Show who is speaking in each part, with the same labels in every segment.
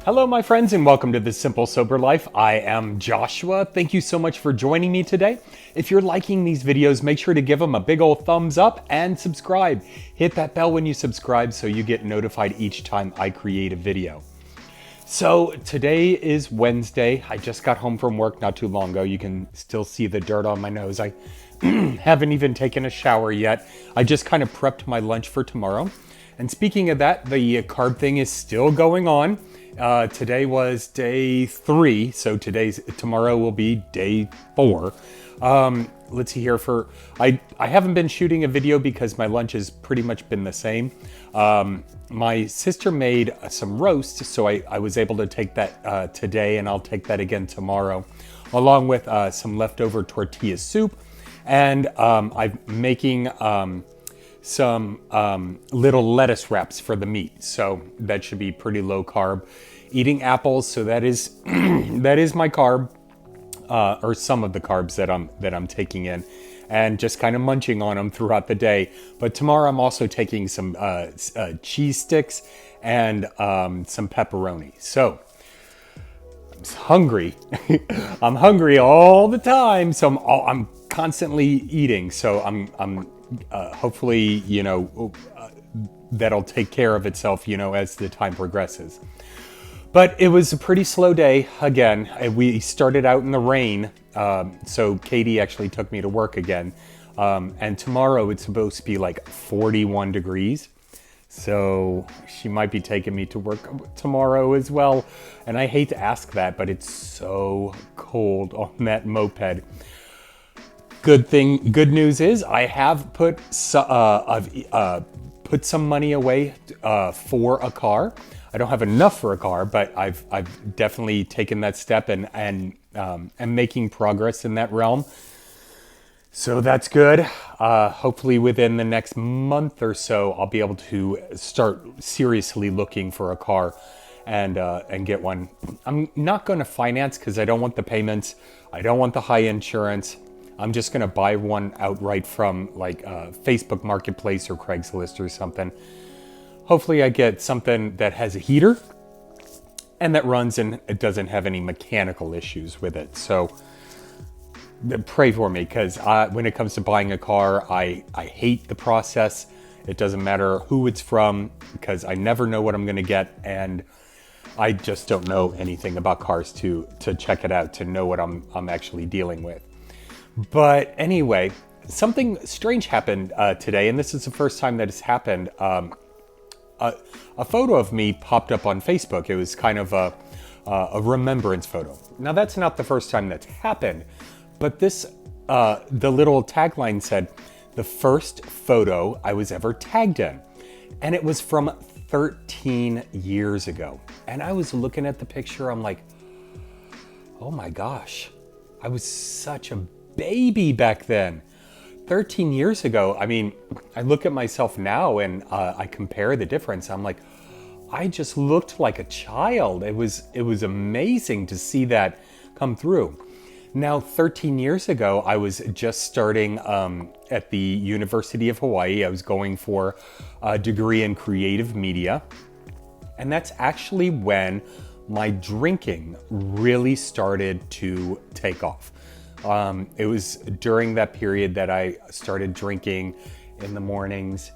Speaker 1: Hello, my friends, and welcome to The Simple Sober Life. I am Joshua. Thank you so much for joining me today. If you're liking these videos, make sure to give them a big old thumbs up and subscribe. Hit that bell when you subscribe so you get notified each time I create a video. So today is Wednesday. I just got home from work not too long ago. You can still see the dirt on my nose. I haven't even taken a shower yet. I just kind of prepped my lunch for tomorrow. And speaking of that, the carb thing is still going on. Today was day 3, so tomorrow will be day 4. Let's see here I haven't been shooting a video because my lunch has pretty much been the same. My sister made some roast, so I was able to take that today, and I'll take that again tomorrow, along with some leftover tortilla soup, and I'm making some little lettuce wraps for the meat, so that should be pretty low carb. Eating apples, so that is that is my carb, or some of the carbs that I'm taking in, and just kind of munching on them throughout the day. But tomorrow I'm also taking some cheese sticks and some pepperoni. So I'm hungry. I'm hungry all the time, so I'm constantly eating. So I'm hopefully, that'll take care of itself, as the time progresses. But it was a pretty slow day again. We started out in the rain, so Katie actually took me to work again. And tomorrow it's supposed to be like 41 degrees. So she might be taking me to work tomorrow as well. And I hate to ask that, but it's so cold on that moped. Good news is I have put some money away for a car. I don't have enough for a car, but I've definitely taken that step and am making progress in that realm. So that's good. Hopefully within the next month or so, I'll be able to start seriously looking for a car and get one. I'm not going to finance because I don't want the payments. I don't want the high insurance. I'm just going to buy one outright from like Facebook Marketplace or Craigslist or something. Hopefully I get something that has a heater and that runs and it doesn't have any mechanical issues with it. So pray for me, because when it comes to buying a car, I hate the process. It doesn't matter who it's from, because I never know what I'm going to get, and I just don't know anything about cars to check it out, to know what I'm actually dealing with. But anyway, something strange happened today, and this is the first time that it's happened. A photo of me popped up on Facebook. It was kind of a remembrance photo. Now, that's not the first time that's happened, but the little tagline said, "The first photo I was ever tagged in." And it was from 13 years ago. And I was looking at the picture, I'm like, oh my gosh, I was such a baby back then. 13 years ago, I mean, I look at myself now and I compare the difference. I'm like, I just looked like a child. It was amazing to see that come through. Now, 13 years ago, I was just starting at the University of Hawaii. I was going for a degree in creative media. And that's actually when my drinking really started to take off. It was during that period that I started drinking in the mornings,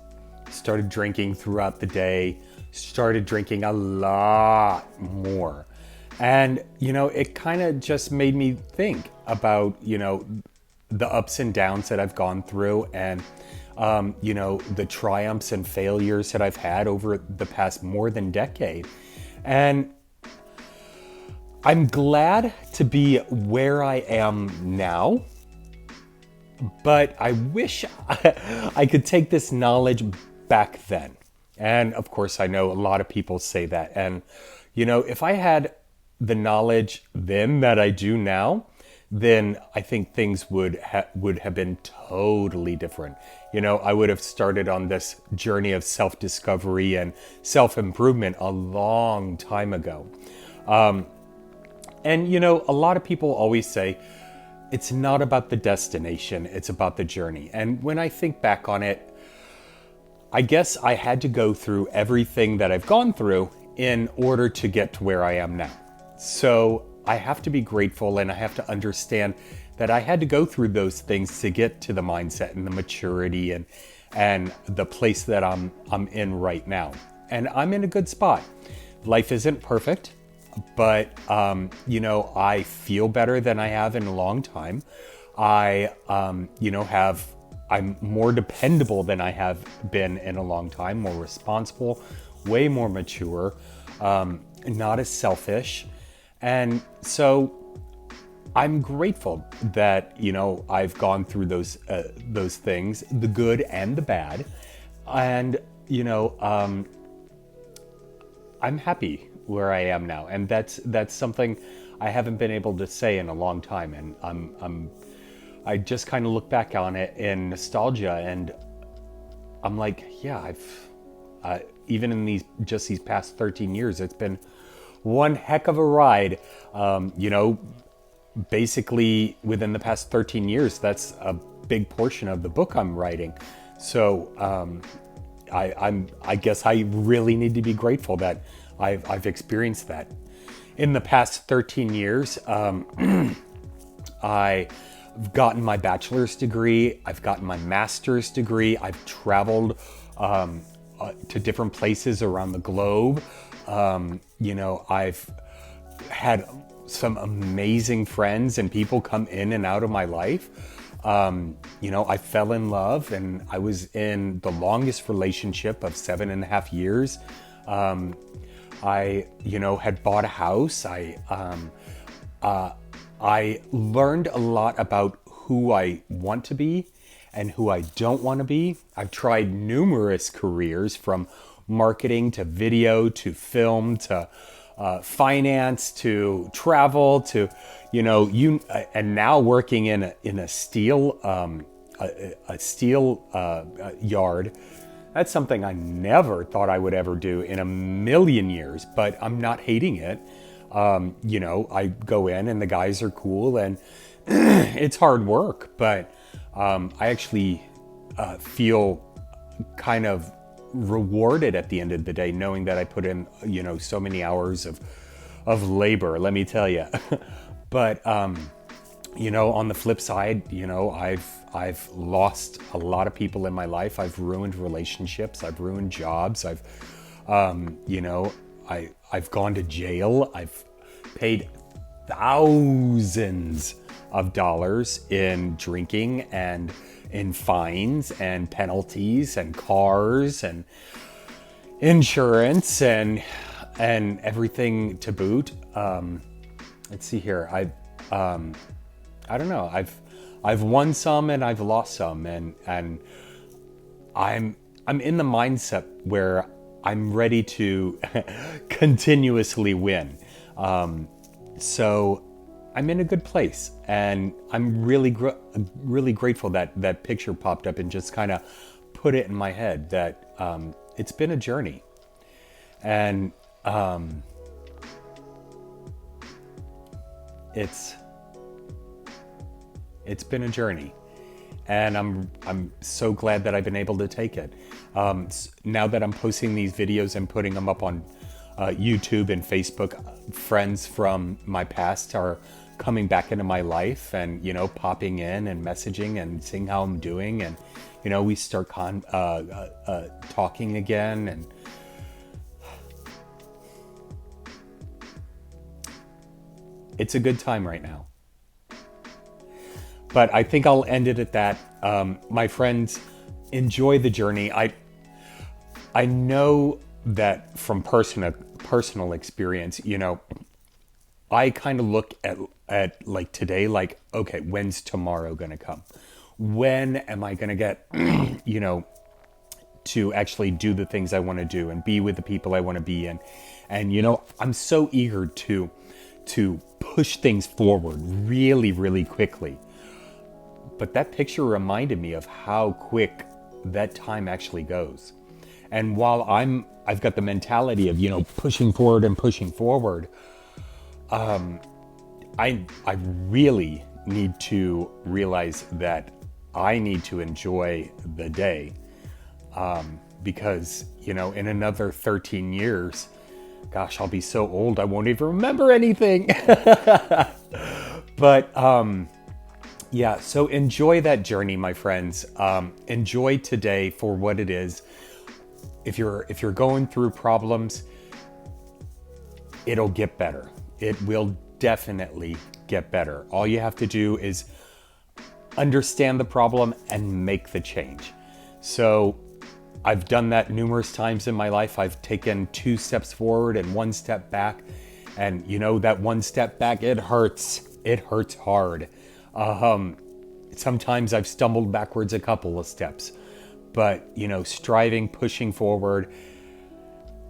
Speaker 1: started drinking throughout the day, started drinking a lot more. And, it kind of just made me think about, the ups and downs that I've gone through, and, the triumphs and failures that I've had over the past more than decade. And I'm glad to be where I am now, but I wish I could take this knowledge back then. And of course, I know a lot of people say that. And, if I had the knowledge then that I do now, then I think things would have been totally different. I would have started on this journey of self-discovery and self-improvement a long time ago. And, a lot of people always say, it's not about the destination, it's about the journey. And when I think back on it, I guess I had to go through everything that I've gone through in order to get to where I am now. So I have to be grateful, and I have to understand that I had to go through those things to get to the mindset and the maturity and the place that I'm in right now. And I'm in a good spot. Life isn't perfect, but I feel better than I have in a long time. I'm more dependable than I have been in a long time, more responsible, way more mature, not as selfish. And so I'm grateful that, I've gone through those things, the good and the bad. And, I'm happy where I am now. And that's something I haven't been able to say in a long time. And I just kind of look back on it in nostalgia, and I'm like, yeah, even in these past 13 years, it's been one heck of a ride. Basically within the past 13 years, that's a big portion of the book I'm writing. So I guess I really need to be grateful that I've experienced that. In the past 13 years, I've gotten my bachelor's degree. I've gotten my master's degree. I've traveled to different places around the globe. I've had some amazing friends and people come in and out of my life. I fell in love, and I was in the longest relationship of 7.5 years. I had bought a house. I learned a lot about who I want to be and who I don't want to be. I've tried numerous careers, from marketing to video to film to finance to travel to, and now working in a steel yard. That's something I never thought I would ever do in a million years, but I'm not hating it. I go in and the guys are cool, and it's hard work, but I actually feel kind of rewarded at the end of the day, knowing that I put in, so many hours of labor, let me tell you. But, on the flip side, I've lost a lot of people in my life. I've ruined relationships. I've ruined jobs. I've gone to jail. I've paid thousands of dollars in drinking and in fines and penalties and cars and insurance and everything to boot. Let's see here. I don't know. I've won some and I've lost some, and I'm in the mindset where I'm ready to continuously win. So I'm in a good place, and I'm really grateful that that picture popped up and just kind of put it in my head that it's been a journey, and it's been a journey, and I'm so glad that I've been able to take it. Now that I'm posting these videos and putting them up on YouTube and Facebook, friends from my past are coming back into my life and, popping in and messaging and seeing how I'm doing. And, we start talking again. And it's a good time right now. But I think I'll end it at that. My friends, enjoy the journey. I know that from personal experience, I kind of look at like today, like, okay, when's tomorrow going to come? When am I going to get, to actually do the things I want to do and be with the people I want to be in? And, I'm so eager to push things forward really, really quickly. But that picture reminded me of how quick that time actually goes. And while I've got the mentality of, pushing forward and pushing forward, I really need to realize that I need to enjoy the day, because, in another 13 years, Gosh, I'll be so old I won't even remember anything. But yeah, so enjoy that journey, my friends. Enjoy today for what it is. If you're going through problems, it'll get better. It will definitely get better. All you have to do is understand the problem and make the change. So I've done that numerous times in my life. I've taken 2 steps forward and 1 step back. And you know, that 1 step back, it hurts. It hurts hard. Sometimes I've stumbled backwards a couple of steps, but you know, striving, pushing forward,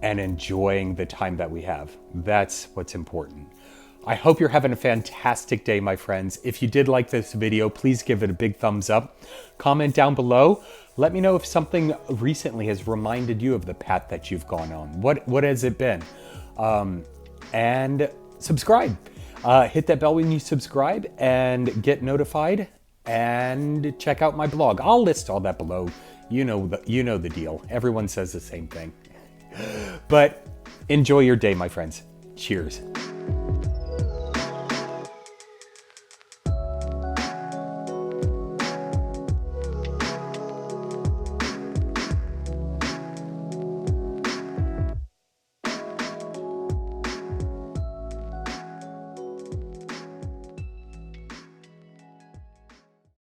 Speaker 1: and enjoying the time that we have. That's what's important. I hope you're having a fantastic day, my friends. If you did like this video, please give it a big thumbs up. Comment down below. Let me know if something recently has reminded you of the path that you've gone on. What has it been? And subscribe. Hit that bell when you subscribe and get notified, and check out my blog. I'll list all that below. You know the deal. Everyone says the same thing. But enjoy your day, my friends. Cheers.